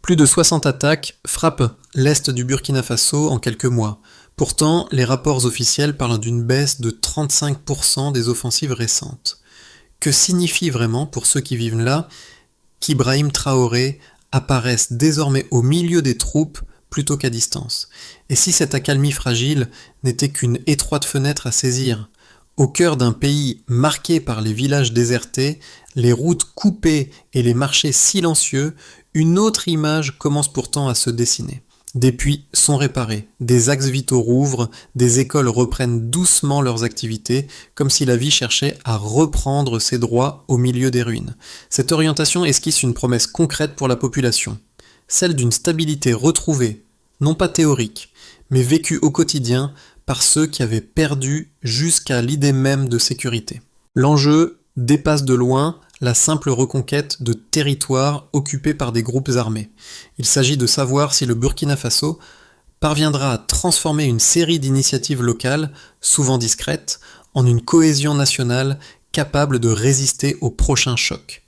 Plus de 60 attaques frappent l'est du Burkina Faso en quelques mois. Pourtant, les rapports officiels parlent d'une baisse de 35% des offensives récentes. Que signifie vraiment, pour ceux qui vivent là, qu'Ibrahim Traoré apparaisse désormais au milieu des troupes plutôt qu'à distance? Et si cette accalmie fragile n'était qu'une étroite fenêtre à saisir? Au cœur d'un pays marqué par les villages désertés, les routes coupées et les marchés silencieux, une autre image commence pourtant à se dessiner. Des puits sont réparés, des axes vitaux rouvrent, des écoles reprennent doucement leurs activités, comme si la vie cherchait à reprendre ses droits au milieu des ruines. Cette orientation esquisse une promesse concrète pour la population, celle d'une stabilité retrouvée, non pas théorique, mais vécue au quotidien par ceux qui avaient perdu jusqu'à l'idée même de sécurité. L'enjeu dépasse de loin la simple reconquête de territoires occupés par des groupes armés. Il s'agit de savoir si le Burkina Faso parviendra à transformer une série d'initiatives locales, souvent discrètes, en une cohésion nationale capable de résister au prochain choc.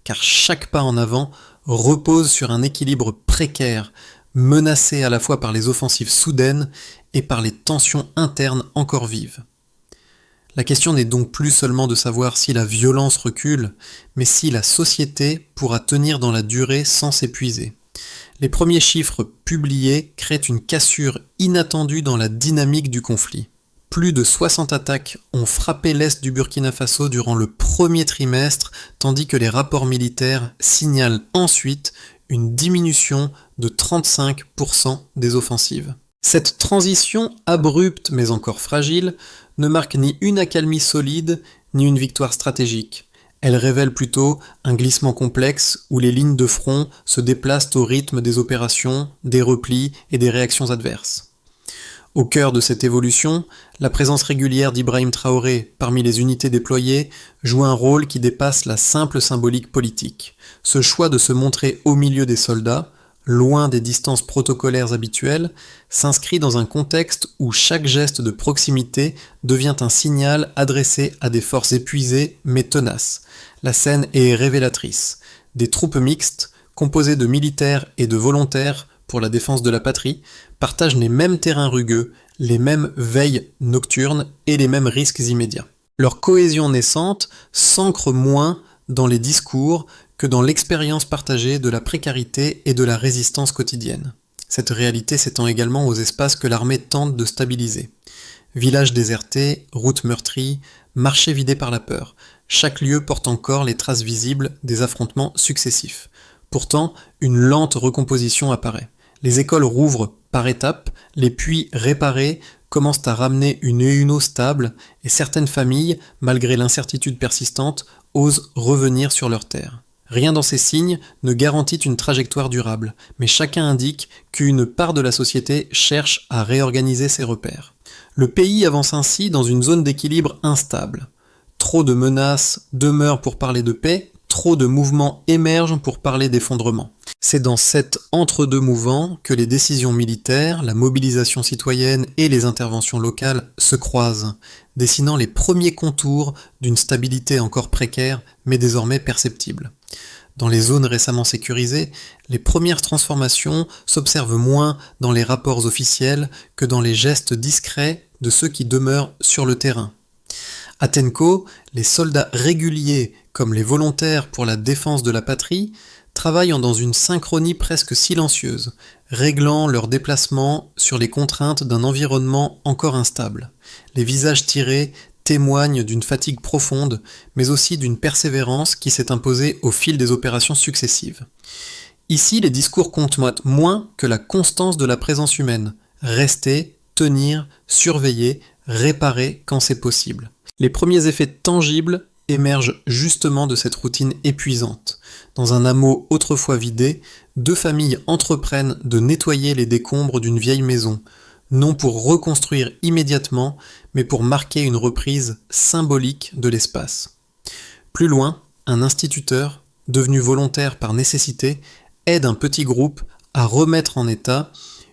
Car chaque pas en avant repose sur un équilibre précaire, menacé à la fois par les offensives soudaines et par les tensions internes encore vives. La question n'est donc plus seulement de savoir si la violence recule, mais si la société pourra tenir dans la durée sans s'épuiser. Les premiers chiffres publiés créent une cassure inattendue dans la dynamique du conflit. Plus de 60 attaques ont frappé l'est du Burkina Faso durant le premier trimestre, tandis que les rapports militaires signalent ensuite une diminution de 35% des offensives. Cette transition abrupte mais encore fragile ne marque ni une accalmie solide ni une victoire stratégique. Elle révèle plutôt un glissement complexe où les lignes de front se déplacent au rythme des opérations, des replis et des réactions adverses. Au cœur de cette évolution, la présence régulière d'Ibrahim Traoré parmi les unités déployées joue un rôle qui dépasse la simple symbolique politique. Ce choix de se montrer au milieu des soldats, loin des distances protocolaires habituelles, s'inscrit dans un contexte où chaque geste de proximité devient un signal adressé à des forces épuisées mais tenaces. La scène est révélatrice. Des troupes mixtes, composées de militaires et de volontaires pour la défense de la patrie, partagent les mêmes terrains rugueux, les mêmes veilles nocturnes et les mêmes risques immédiats. Leur cohésion naissante s'ancre moins dans les discours que dans l'expérience partagée de la précarité et de la résistance quotidienne. Cette réalité s'étend également aux espaces que l'armée tente de stabiliser. Villages désertés, routes meurtries, marchés vidés par la peur. Chaque lieu porte encore les traces visibles des affrontements successifs. Pourtant, une lente recomposition apparaît. Les écoles rouvrent par étapes, les puits réparés commencent à ramener une eau stable et certaines familles, malgré l'incertitude persistante, osent revenir sur leurs terres. Rien dans ces signes ne garantit une trajectoire durable, mais chacun indique qu'une part de la société cherche à réorganiser ses repères. Le pays avance ainsi dans une zone d'équilibre instable. Trop de menaces demeurent pour parler de paix, trop de mouvements émergent pour parler d'effondrement. C'est dans cet entre-deux mouvant que les décisions militaires, la mobilisation citoyenne et les interventions locales se croisent, dessinant les premiers contours d'une stabilité encore précaire mais désormais perceptible. Dans les zones récemment sécurisées, les premières transformations s'observent moins dans les rapports officiels que dans les gestes discrets de ceux qui demeurent sur le terrain. À Tenko, les soldats réguliers comme les volontaires pour la défense de la patrie travaillent dans une synchronie presque silencieuse, réglant leurs déplacements sur les contraintes d'un environnement encore instable. Les visages tirés témoignent d'une fatigue profonde, mais aussi d'une persévérance qui s'est imposée au fil des opérations successives. Ici, les discours comptent moins que la constance de la présence humaine. Rester, tenir, surveiller, réparer quand c'est possible. Les premiers effets tangibles émergent justement de cette routine épuisante. Dans un hameau autrefois vidé, 2 familles entreprennent de nettoyer les décombres d'une vieille maison, non pour reconstruire immédiatement, mais pour marquer une reprise symbolique de l'espace. Plus loin, un instituteur, devenu volontaire par nécessité, aide un petit groupe à remettre en état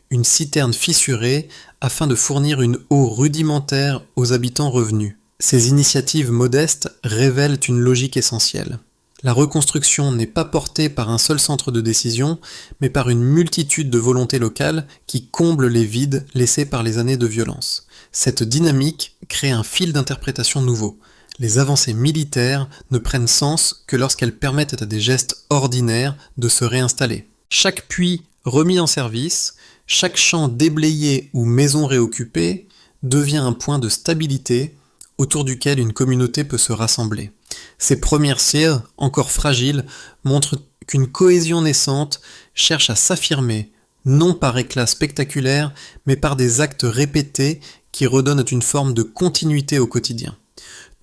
une citerne fissurée afin de fournir une eau rudimentaire aux habitants revenus. Ces initiatives modestes révèlent une logique essentielle. La reconstruction n'est pas portée par un seul centre de décision, mais par une multitude de volontés locales qui comblent les vides laissés par les années de violence. Cette dynamique crée un fil d'interprétation nouveau. Les avancées militaires ne prennent sens que lorsqu'elles permettent à des gestes ordinaires de se réinstaller. Chaque puits remis en service, chaque champ déblayé ou maison réoccupée devient un point de stabilité autour duquel une communauté peut se rassembler. Ces premières cires, encore fragiles, montrent qu'une cohésion naissante cherche à s'affirmer, non par éclats spectaculaires, mais par des actes répétés qui redonnent une forme de continuité au quotidien.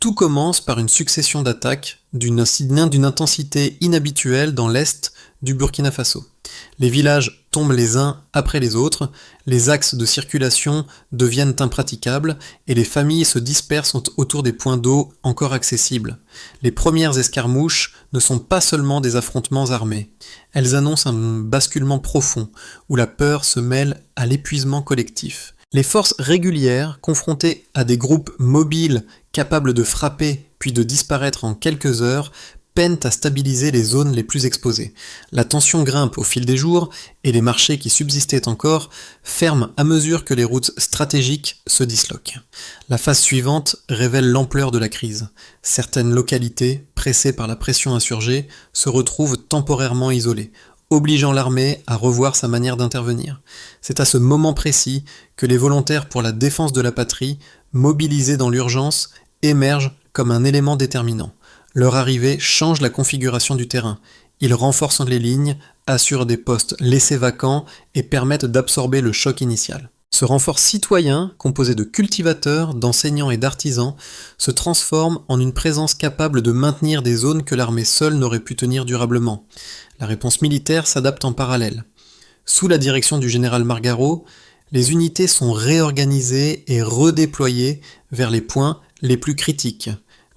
Tout commence par une succession d'attaques d'une intensité inhabituelle dans l'est du Burkina Faso. Les villages tombent les uns après les autres, les axes de circulation deviennent impraticables et les familles se dispersent autour des points d'eau encore accessibles. Les premières escarmouches ne sont pas seulement des affrontements armés. Elles annoncent un basculement profond où la peur se mêle à l'épuisement collectif. Les forces régulières, confrontées à des groupes mobiles capables de frapper puis de disparaître en quelques heures, peinent à stabiliser les zones les plus exposées. La tension grimpe au fil des jours et les marchés qui subsistaient encore ferment à mesure que les routes stratégiques se disloquent. La phase suivante révèle l'ampleur de la crise. Certaines localités, pressées par la pression insurgée, se retrouvent temporairement isolées, obligeant l'armée à revoir sa manière d'intervenir. C'est à ce moment précis que les volontaires pour la défense de la patrie, mobilisés dans l'urgence, émergent comme un élément déterminant. Leur arrivée change la configuration du terrain. Ils renforcent les lignes, assurent des postes laissés vacants et permettent d'absorber le choc initial. Ce renfort citoyen, composé de cultivateurs, d'enseignants et d'artisans, se transforme en une présence capable de maintenir des zones que l'armée seule n'aurait pu tenir durablement. La réponse militaire s'adapte en parallèle. Sous la direction du général Margaro, les unités sont réorganisées et redéployées vers les points les plus critiques.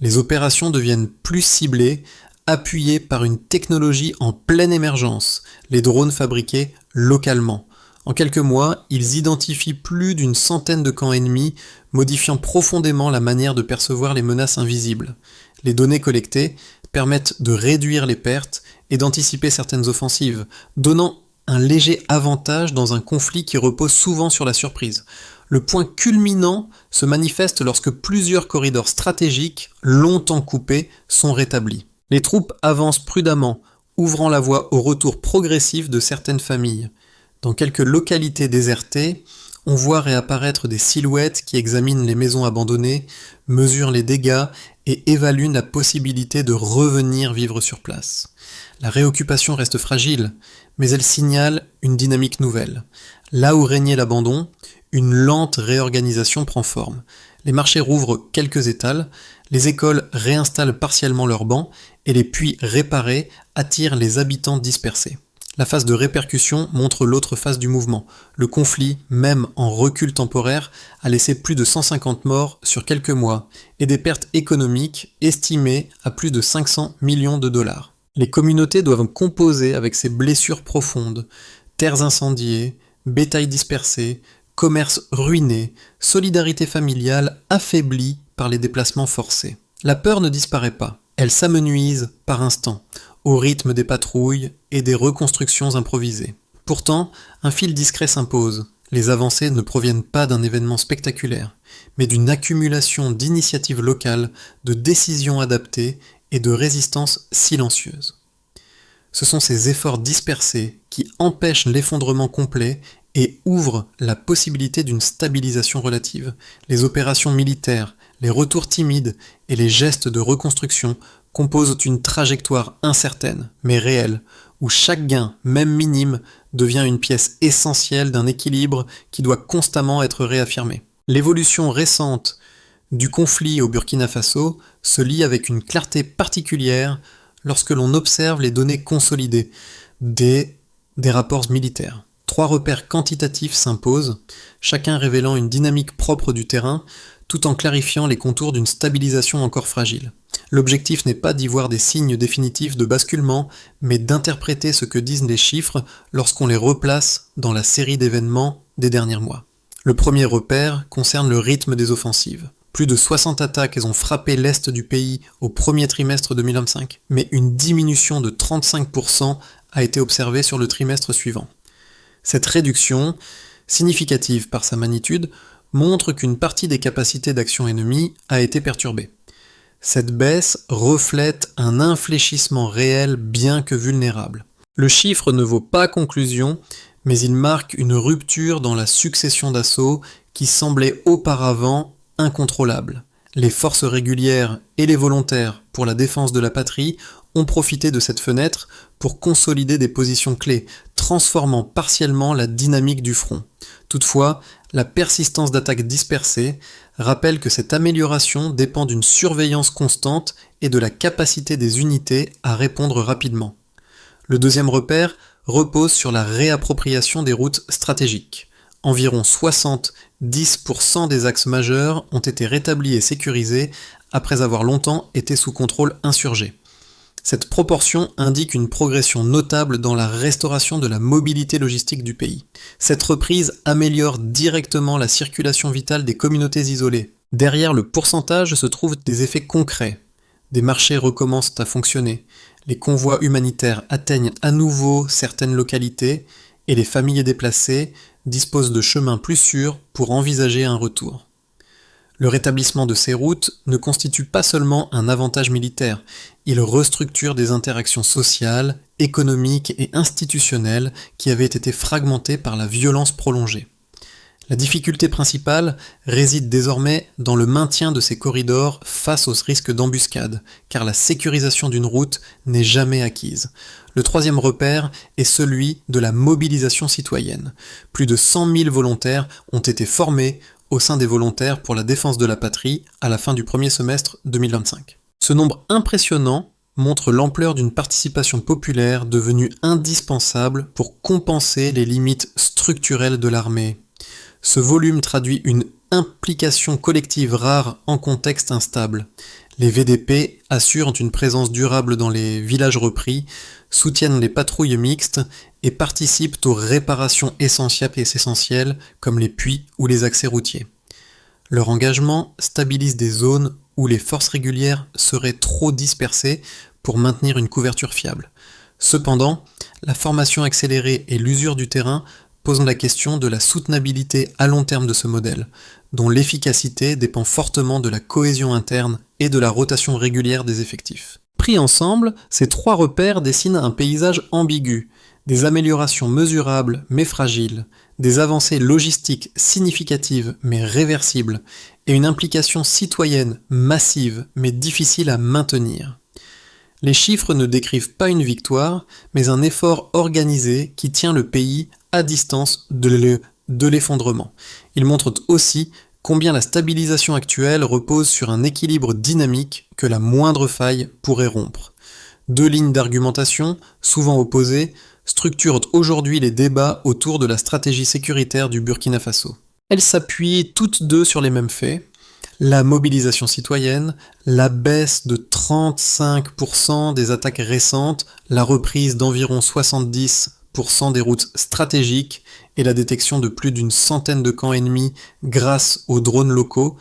Les opérations deviennent plus ciblées, appuyées par une technologie en pleine émergence, les drones fabriqués localement. En quelques mois, ils identifient plus d'une centaine de camps ennemis, modifiant profondément la manière de percevoir les menaces invisibles. Les données collectées permettent de réduire les pertes et d'anticiper certaines offensives, donnant un léger avantage dans un conflit qui repose souvent sur la surprise. Le point culminant se manifeste lorsque plusieurs corridors stratégiques, longtemps coupés, sont rétablis. Les troupes avancent prudemment, ouvrant la voie au retour progressif de certaines familles. Dans quelques localités désertées, on voit réapparaître des silhouettes qui examinent les maisons abandonnées, mesurent les dégâts et évaluent la possibilité de revenir vivre sur place. La réoccupation reste fragile, mais elle signale une dynamique nouvelle. Là où régnait l'abandon, une lente réorganisation prend forme. Les marchés rouvrent quelques étals, les écoles réinstallent partiellement leurs bancs et les puits réparés attirent les habitants dispersés. La phase de répercussion montre l'autre face du mouvement. Le conflit, même en recul temporaire, a laissé plus de 150 morts sur quelques mois et des pertes économiques estimées à plus de 500 millions de dollars. Les communautés doivent composer avec ces blessures profondes, terres incendiées, bétail dispersé, commerce ruiné, solidarité familiale affaiblie par les déplacements forcés. La peur ne disparaît pas, elle s'amenuise par instants, au rythme des patrouilles et des reconstructions improvisées. Pourtant, un fil discret s'impose. Les avancées ne proviennent pas d'un événement spectaculaire, mais d'une accumulation d'initiatives locales, de décisions adaptées et de résistances silencieuses. Ce sont ces efforts dispersés qui empêchent l'effondrement complet et ouvrent la possibilité d'une stabilisation relative. Les opérations militaires, les retours timides et les gestes de reconstruction composent une trajectoire incertaine, mais réelle, où chaque gain, même minime, devient une pièce essentielle d'un équilibre qui doit constamment être réaffirmé. L'évolution récente du conflit au Burkina Faso se lie avec une clarté particulière lorsque l'on observe les données consolidées des rapports militaires. 3 repères quantitatifs s'imposent, chacun révélant une dynamique propre du terrain, tout en clarifiant les contours d'une stabilisation encore fragile. L'objectif n'est pas d'y voir des signes définitifs de basculement, mais d'interpréter ce que disent les chiffres lorsqu'on les replace dans la série d'événements des derniers mois. Le premier repère concerne le rythme des offensives. Plus de 60 attaques ont frappé l'est du pays au premier trimestre 2025, mais une diminution de 35% a été observée sur le trimestre suivant. Cette réduction, significative par sa magnitude, montre qu'une partie des capacités d'action ennemie a été perturbée. Cette baisse reflète un infléchissement réel bien que vulnérable. Le chiffre ne vaut pas conclusion, mais il marque une rupture dans la succession d'assauts qui semblait auparavant incontrôlable. Les forces régulières et les volontaires pour la défense de la patrie ont profité de cette fenêtre pour consolider des positions clés, transformant partiellement la dynamique du front. Toutefois, la persistance d'attaques dispersées rappelle que cette amélioration dépend d'une surveillance constante et de la capacité des unités à répondre rapidement. Le deuxième repère repose sur la réappropriation des routes stratégiques. Environ 70% des axes majeurs ont été rétablis et sécurisés après avoir longtemps été sous contrôle insurgé. Cette proportion indique une progression notable dans la restauration de la mobilité logistique du pays. Cette reprise améliore directement la circulation vitale des communautés isolées. Derrière le pourcentage se trouvent des effets concrets. Des marchés recommencent à fonctionner, les convois humanitaires atteignent à nouveau certaines localités et les familles déplacées disposent de chemins plus sûrs pour envisager un retour. Le rétablissement de ces routes ne constitue pas seulement un avantage militaire, il restructure des interactions sociales, économiques et institutionnelles qui avaient été fragmentées par la violence prolongée. La difficulté principale réside désormais dans le maintien de ces corridors face aux risques d'embuscade, car la sécurisation d'une route n'est jamais acquise. Le troisième repère est celui de la mobilisation citoyenne. Plus de 100 000 volontaires ont été formés au sein des volontaires pour la défense de la patrie à la fin du premier semestre 2025. Ce nombre impressionnant montre l'ampleur d'une participation populaire devenue indispensable pour compenser les limites structurelles de l'armée. Ce volume traduit une implication collective rare en contexte instable. Les VDP assurent une présence durable dans les villages repris, soutiennent les patrouilles mixtes et participent aux réparations essentielles comme les puits ou les accès routiers. Leur engagement stabilise des zones où les forces régulières seraient trop dispersées pour maintenir une couverture fiable. Cependant, la formation accélérée et l'usure du terrain posent la question de la soutenabilité à long terme de ce modèle, dont l'efficacité dépend fortement de la cohésion interne et de la rotation régulière des effectifs. Pris ensemble, ces trois repères dessinent un paysage ambigu, des améliorations mesurables mais fragiles, des avancées logistiques significatives mais réversibles, et une implication citoyenne massive mais difficile à maintenir. Les chiffres ne décrivent pas une victoire, mais un effort organisé qui tient le pays à distance de l'effondrement. Ils montrent aussi combien la stabilisation actuelle repose sur un équilibre dynamique que la moindre faille pourrait rompre. Deux lignes d'argumentation, souvent opposées, structurent aujourd'hui les débats autour de la stratégie sécuritaire du Burkina Faso. Elles s'appuient toutes deux sur les mêmes faits: la mobilisation citoyenne, la baisse de 35% des attaques récentes, la reprise d'environ 70% des routes stratégiques et la détection de plus d'une centaine de camps ennemis grâce aux drones locaux,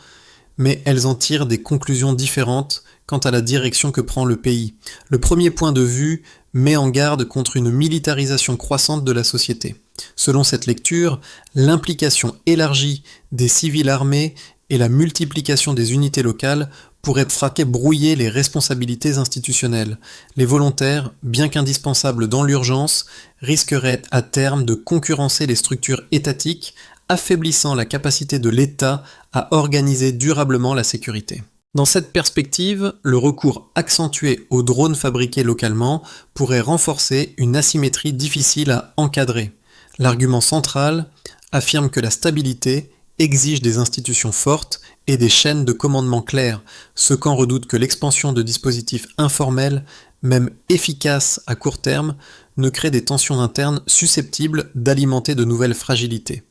mais elles en tirent des conclusions différentes quant à la direction que prend le pays. Le premier point de vue met en garde contre une militarisation croissante de la société. Selon cette lecture, l'implication élargie des civils armés et la multiplication des unités locales pourraient brouiller les responsabilités institutionnelles. Les volontaires, bien qu'indispensables dans l'urgence, risqueraient à terme de concurrencer les structures étatiques, affaiblissant la capacité de l'État à organiser durablement la sécurité. Dans cette perspective, le recours accentué aux drones fabriqués localement pourrait renforcer une asymétrie difficile à encadrer. L'argument central affirme que la stabilité exige des institutions fortes et des chaînes de commandement claires, ce qu'en redoute que l'expansion de dispositifs informels, même efficaces à court terme, ne crée des tensions internes susceptibles d'alimenter de nouvelles fragilités.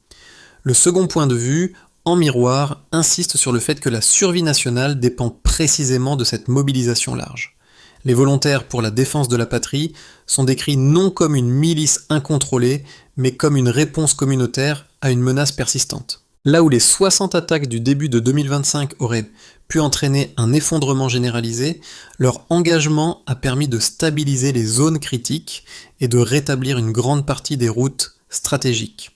Le second point de vue, en miroir, insiste sur le fait que la survie nationale dépend précisément de cette mobilisation large. Les volontaires pour la défense de la patrie sont décrits non comme une milice incontrôlée, mais comme une réponse communautaire à une menace persistante. Là où les 60 attaques du début de 2025 auraient pu entraîner un effondrement généralisé, leur engagement a permis de stabiliser les zones critiques et de rétablir une grande partie des routes stratégiques.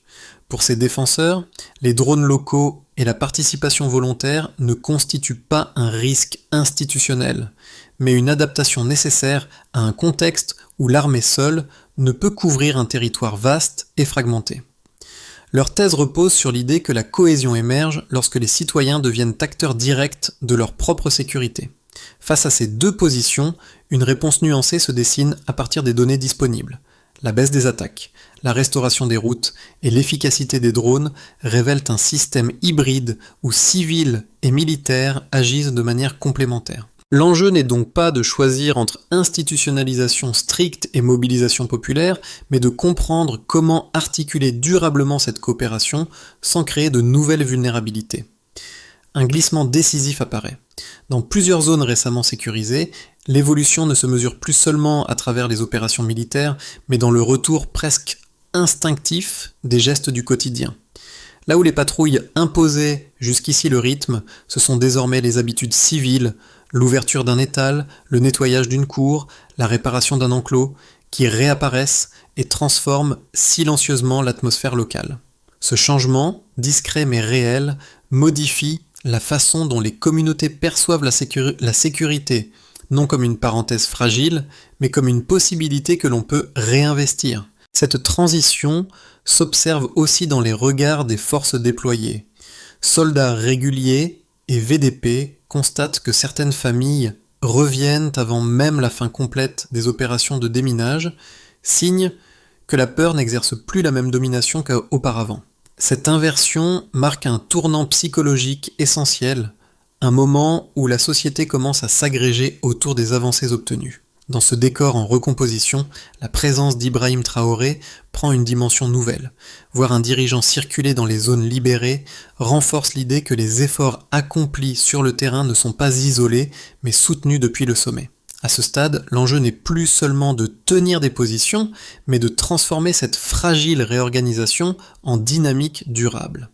Pour ces défenseurs, les drones locaux et la participation volontaire ne constituent pas un risque institutionnel, mais une adaptation nécessaire à un contexte où l'armée seule ne peut couvrir un territoire vaste et fragmenté. Leur thèse repose sur l'idée que la cohésion émerge lorsque les citoyens deviennent acteurs directs de leur propre sécurité. Face à ces deux positions, une réponse nuancée se dessine à partir des données disponibles. La baisse des attaques, la restauration des routes et l'efficacité des drones révèlent un système hybride où civils et militaires agissent de manière complémentaire. L'enjeu n'est donc pas de choisir entre institutionnalisation stricte et mobilisation populaire, mais de comprendre comment articuler durablement cette coopération sans créer de nouvelles vulnérabilités. Un glissement décisif apparaît. Dans plusieurs zones récemment sécurisées, l'évolution ne se mesure plus seulement à travers les opérations militaires, mais dans le retour presque instinctif des gestes du quotidien. Là où les patrouilles imposaient jusqu'ici le rythme, ce sont désormais les habitudes civiles, l'ouverture d'un étal, le nettoyage d'une cour, la réparation d'un enclos, qui réapparaissent et transforment silencieusement l'atmosphère locale. Ce changement, discret mais réel, modifie la façon dont les communautés perçoivent la sécurité, non comme une parenthèse fragile, mais comme une possibilité que l'on peut réinvestir. Cette transition s'observe aussi dans les regards des forces déployées. Soldats réguliers et VDP constatent que certaines familles reviennent avant même la fin complète des opérations de déminage, signe que la peur n'exerce plus la même domination qu'auparavant. Cette inversion marque un tournant psychologique essentiel, un moment où la société commence à s'agréger autour des avancées obtenues. Dans ce décor en recomposition, la présence d'Ibrahim Traoré prend une dimension nouvelle. Voir un dirigeant circuler dans les zones libérées renforce l'idée que les efforts accomplis sur le terrain ne sont pas isolés, mais soutenus depuis le sommet. À ce stade, l'enjeu n'est plus seulement de tenir des positions, mais de transformer cette fragile réorganisation en dynamique durable.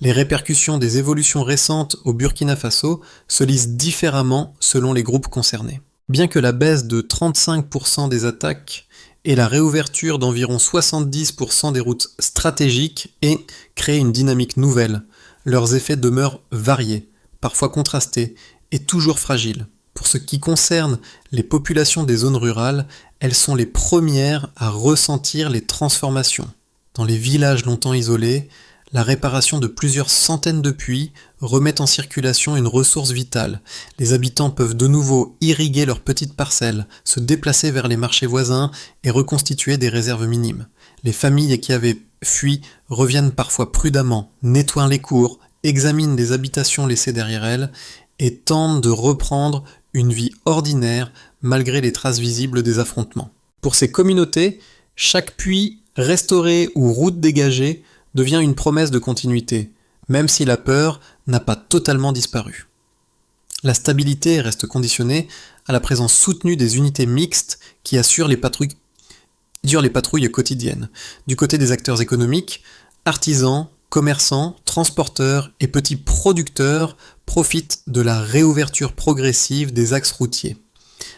Les répercussions des évolutions récentes au Burkina Faso se lisent différemment selon les groupes concernés. Bien que la baisse de 35% des attaques et la réouverture d'environ 70% des routes stratégiques aient créé une dynamique nouvelle, leurs effets demeurent variés, parfois contrastés et toujours fragiles. Pour ce qui concerne les populations des zones rurales, elles sont les premières à ressentir les transformations. Dans les villages longtemps isolés, la réparation de plusieurs centaines de puits remet en circulation une ressource vitale. Les habitants peuvent de nouveau irriguer leurs petites parcelles, se déplacer vers les marchés voisins et reconstituer des réserves minimes. Les familles qui avaient fui reviennent parfois prudemment, nettoient les cours, examinent les habitations laissées derrière elles et tentent de reprendre une vie ordinaire malgré les traces visibles des affrontements. Pour ces communautés, chaque puits restauré ou route dégagée devient une promesse de continuité, même si la peur n'a pas totalement disparu. La stabilité reste conditionnée à la présence soutenue des unités mixtes qui assurent les patrouilles quotidiennes. Du côté des acteurs économiques, artisans, commerçants, transporteurs et petits producteurs profitent de la réouverture progressive des axes routiers.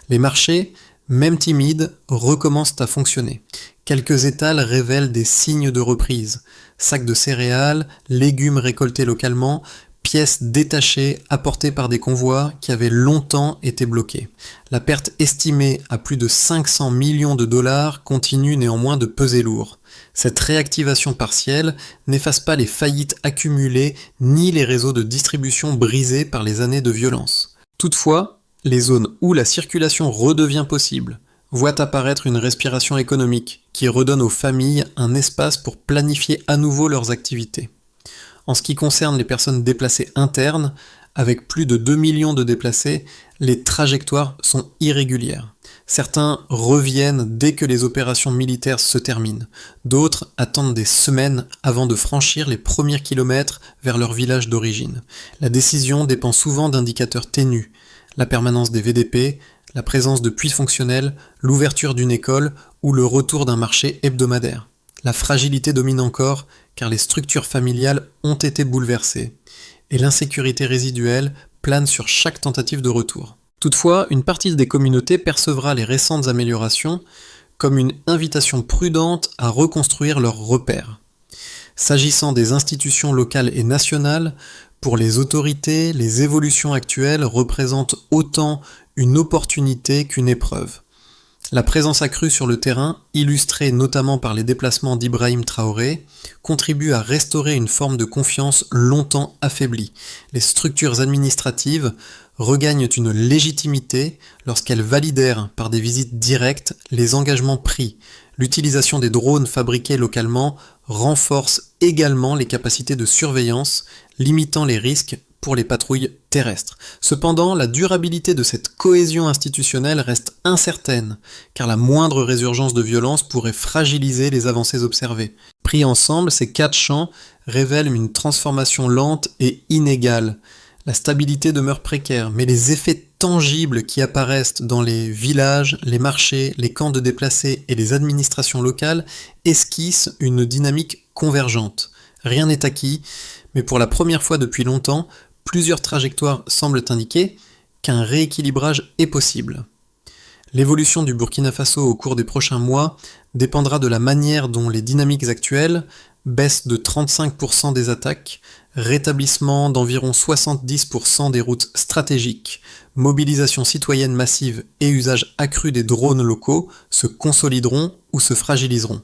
Les marchés, même timides, recommencent à fonctionner. Quelques étals révèlent des signes de reprise. Sacs de céréales, légumes récoltés localement, pièces détachées apportées par des convois qui avaient longtemps été bloqués. La perte estimée à plus de 500 millions de dollars continue néanmoins de peser lourd. Cette réactivation partielle n'efface pas les faillites accumulées ni les réseaux de distribution brisés par les années de violence. Toutefois, les zones où la circulation redevient possible voient apparaître une respiration économique qui redonne aux familles un espace pour planifier à nouveau leurs activités. En ce qui concerne les personnes déplacées internes, avec plus de 2 millions de déplacés, les trajectoires sont irrégulières. Certains reviennent dès que les opérations militaires se terminent. D'autres attendent des semaines avant de franchir les premiers kilomètres vers leur village d'origine. La décision dépend souvent d'indicateurs ténus. La permanence des VDP, la présence de puits fonctionnels, l'ouverture d'une école ou le retour d'un marché hebdomadaire. La fragilité domine encore car les structures familiales ont été bouleversées et l'insécurité résiduelle plane sur chaque tentative de retour. Toutefois, une partie des communautés percevra les récentes améliorations comme une invitation prudente à reconstruire leurs repères. S'agissant des institutions locales et nationales, pour les autorités, les évolutions actuelles représentent autant une opportunité qu'une épreuve. La présence accrue sur le terrain, illustrée notamment par les déplacements d'Ibrahim Traoré, contribue à restaurer une forme de confiance longtemps affaiblie. Les structures administratives regagnent une légitimité lorsqu'elles validèrent par des visites directes les engagements pris. L'utilisation des drones fabriqués localement renforce également les capacités de surveillance, limitant les risques pour les patrouilles terrestres. Cependant, la durabilité de cette cohésion institutionnelle reste incertaine, car la moindre résurgence de violence pourrait fragiliser les avancées observées. Pris ensemble, ces 4 champs révèlent une transformation lente et inégale. La stabilité demeure précaire, mais les effets tangibles qui apparaissent dans les villages, les marchés, les camps de déplacés et les administrations locales esquissent une dynamique convergente. Rien n'est acquis, mais pour la première fois depuis longtemps, plusieurs trajectoires semblent indiquer qu'un rééquilibrage est possible. L'évolution du Burkina Faso au cours des prochains mois dépendra de la manière dont les dynamiques actuelles, baisse de 35% des attaques, rétablissement d'environ 70% des routes stratégiques, mobilisation citoyenne massive et usage accru des drones locaux se consolideront ou se fragiliseront.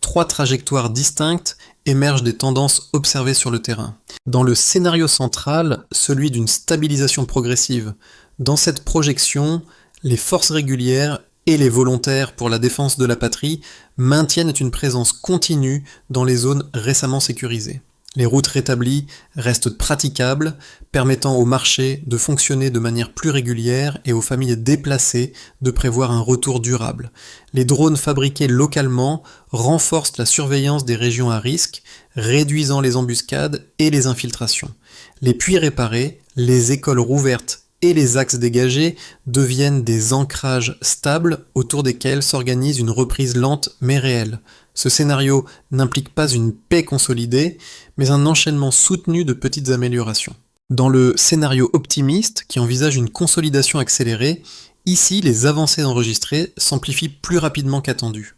3 trajectoires distinctes émergent des tendances observées sur le terrain. Dans le scénario central, celui d'une stabilisation progressive, dans cette projection, les forces régulières et les volontaires pour la défense de la patrie maintiennent une présence continue dans les zones récemment sécurisées. Les routes rétablies restent praticables, permettant aux marchés de fonctionner de manière plus régulière et aux familles déplacées de prévoir un retour durable. Les drones fabriqués localement renforcent la surveillance des régions à risque, réduisant les embuscades et les infiltrations. Les puits réparés, les écoles rouvertes et les axes dégagés deviennent des ancrages stables autour desquels s'organise une reprise lente mais réelle. Ce scénario n'implique pas une paix consolidée, mais un enchaînement soutenu de petites améliorations. Dans le scénario optimiste, qui envisage une consolidation accélérée, ici les avancées enregistrées s'amplifient plus rapidement qu'attendu.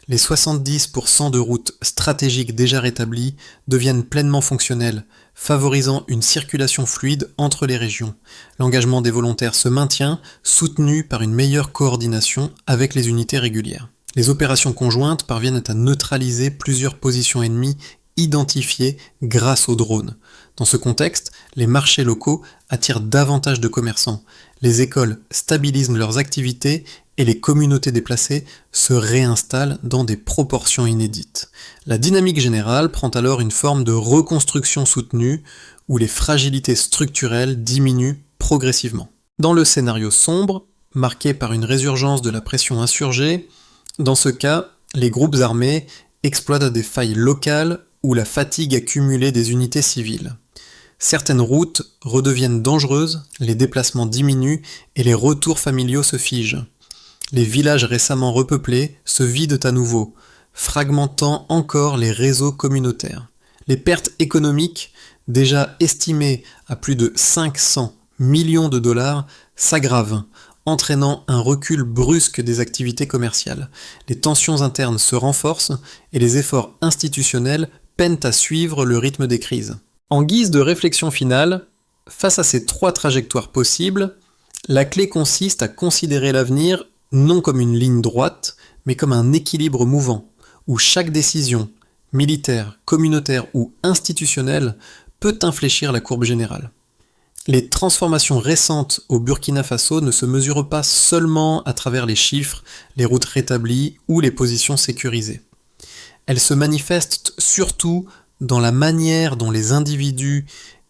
Les 70% de routes stratégiques déjà rétablies deviennent pleinement fonctionnelles, favorisant une circulation fluide entre les régions. L'engagement des volontaires se maintient, soutenu par une meilleure coordination avec les unités régulières. Les opérations conjointes parviennent à neutraliser plusieurs positions ennemies identifiées grâce aux drones. Dans ce contexte, les marchés locaux attirent davantage de commerçants, les écoles stabilisent leurs activités et les communautés déplacées se réinstallent dans des proportions inédites. La dynamique générale prend alors une forme de reconstruction soutenue où les fragilités structurelles diminuent progressivement. Dans le scénario sombre, marqué par une résurgence de la pression insurgée, dans ce cas, les groupes armés exploitent des failles locales ou la fatigue accumulée des unités civiles. Certaines routes redeviennent dangereuses, les déplacements diminuent et les retours familiaux se figent. Les villages récemment repeuplés se vident à nouveau, fragmentant encore les réseaux communautaires. Les pertes économiques, déjà estimées à plus de 500 millions de dollars, s'aggravent, entraînant un recul brusque des activités commerciales. Les tensions internes se renforcent et les efforts institutionnels peinent à suivre le rythme des crises. En guise de réflexion finale, face à ces 3 trajectoires possibles, la clé consiste à considérer l'avenir non comme une ligne droite, mais comme un équilibre mouvant, où chaque décision, militaire, communautaire ou institutionnelle, peut infléchir la courbe générale. Les transformations récentes au Burkina Faso ne se mesurent pas seulement à travers les chiffres, les routes rétablies ou les positions sécurisées. Elles se manifestent surtout dans la manière dont les individus,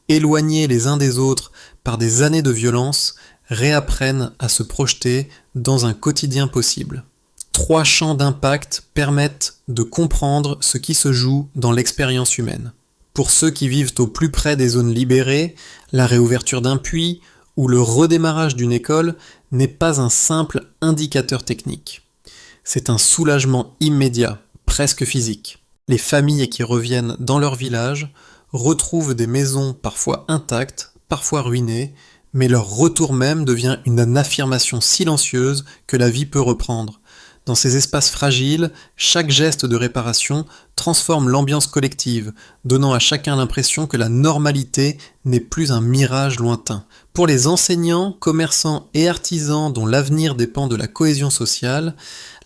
éloignés les uns des autres par des années de violence, réapprennent à se projeter dans un quotidien possible. 3 champs d'impact permettent de comprendre ce qui se joue dans l'expérience humaine. Pour ceux qui vivent au plus près des zones libérées, la réouverture d'un puits ou le redémarrage d'une école n'est pas un simple indicateur technique. C'est un soulagement immédiat, presque physique. Les familles qui reviennent dans leur village retrouvent des maisons parfois intactes, parfois ruinées, mais leur retour même devient une affirmation silencieuse que la vie peut reprendre. Dans ces espaces fragiles, chaque geste de réparation transforme l'ambiance collective, donnant à chacun l'impression que la normalité n'est plus un mirage lointain. Pour les enseignants, commerçants et artisans dont l'avenir dépend de la cohésion sociale,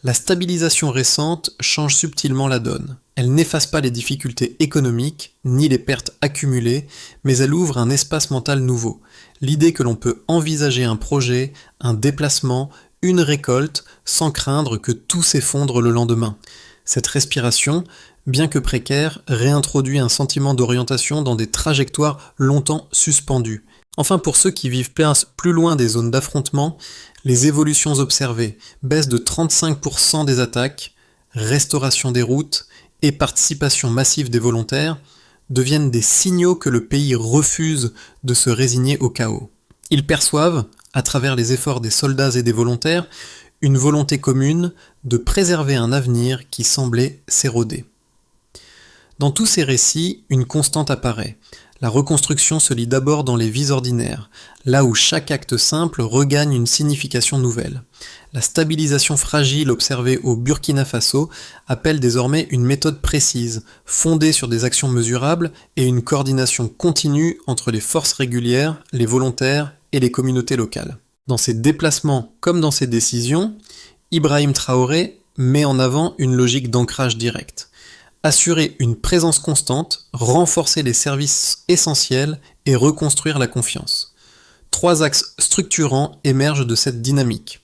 la stabilisation récente change subtilement la donne. Elle n'efface pas les difficultés économiques, ni les pertes accumulées, mais elle ouvre un espace mental nouveau. L'idée que l'on peut envisager un projet, un déplacement, une récolte, sans craindre que tout s'effondre le lendemain. Cette respiration, bien que précaire, réintroduit un sentiment d'orientation dans des trajectoires longtemps suspendues. Enfin, pour ceux qui vivent plus loin des zones d'affrontement, les évolutions observées, baisse de 35% des attaques, restauration des routes et participation massive des volontaires, deviennent des signaux que le pays refuse de se résigner au chaos. Ils perçoivent, à travers les efforts des soldats et des volontaires, une volonté commune de préserver un avenir qui semblait s'éroder. Dans tous ces récits, une constante apparaît. La reconstruction se lit d'abord dans les vies ordinaires, là où chaque acte simple regagne une signification nouvelle. La stabilisation fragile observée au Burkina Faso appelle désormais une méthode précise, fondée sur des actions mesurables et une coordination continue entre les forces régulières, les volontaires et les communautés locales. Dans ses déplacements comme dans ses décisions, Ibrahim Traoré met en avant une logique d'ancrage direct. Assurer une présence constante, renforcer les services essentiels et reconstruire la confiance. 3 axes structurants émergent de cette dynamique.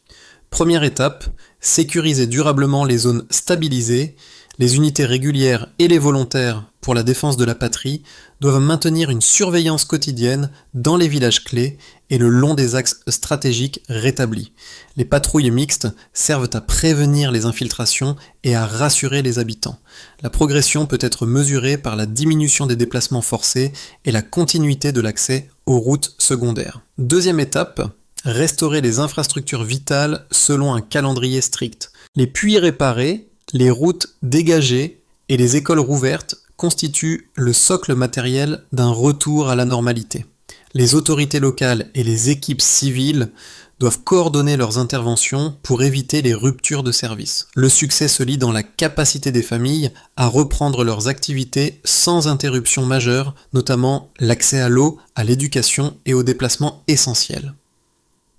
Première étape, sécuriser durablement les zones stabilisées. Les unités régulières et les volontaires pour la défense de la patrie doivent maintenir une surveillance quotidienne dans les villages clés et le long des axes stratégiques rétablis. Les patrouilles mixtes servent à prévenir les infiltrations et à rassurer les habitants. La progression peut être mesurée par la diminution des déplacements forcés et la continuité de l'accès aux routes secondaires. Deuxième étape, restaurer les infrastructures vitales selon un calendrier strict. Les puits réparés, les routes dégagées et les écoles rouvertes constituent le socle matériel d'un retour à la normalité. Les autorités locales et les équipes civiles doivent coordonner leurs interventions pour éviter les ruptures de service. Le succès se lit dans la capacité des familles à reprendre leurs activités sans interruption majeure, notamment l'accès à l'eau, à l'éducation et aux déplacements essentiels.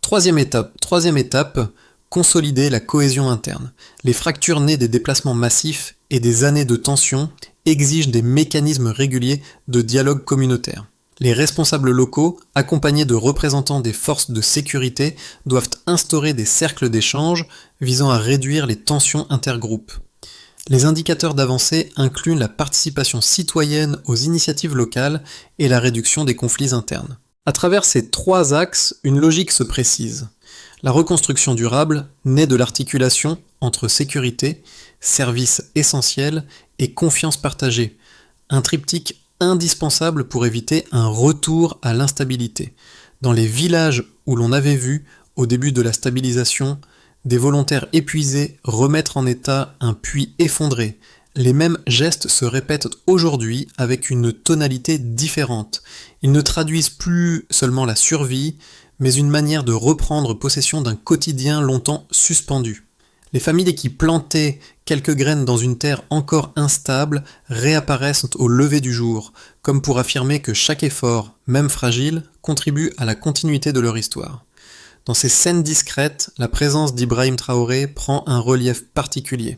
Troisième étape, consolider la cohésion interne. Les fractures nées des déplacements massifs et des années de tension exigent des mécanismes réguliers de dialogue communautaire. Les responsables locaux, accompagnés de représentants des forces de sécurité, doivent instaurer des cercles d'échange visant à réduire les tensions intergroupes. Les indicateurs d'avancée incluent la participation citoyenne aux initiatives locales et la réduction des conflits internes. À travers ces 3 axes, une logique se précise. La reconstruction durable naît de l'articulation entre sécurité, services essentiels et confiance partagée, un triptyque indispensable pour éviter un retour à l'instabilité. Dans les villages où l'on avait vu, au début de la stabilisation, des volontaires épuisés remettre en état un puits effondré, les mêmes gestes se répètent aujourd'hui avec une tonalité différente. Ils ne traduisent plus seulement la survie, mais une manière de reprendre possession d'un quotidien longtemps suspendu. Les familles qui plantaient quelques graines dans une terre encore instable réapparaissent au lever du jour, comme pour affirmer que chaque effort, même fragile, contribue à la continuité de leur histoire. Dans ces scènes discrètes, la présence d'Ibrahim Traoré prend un relief particulier.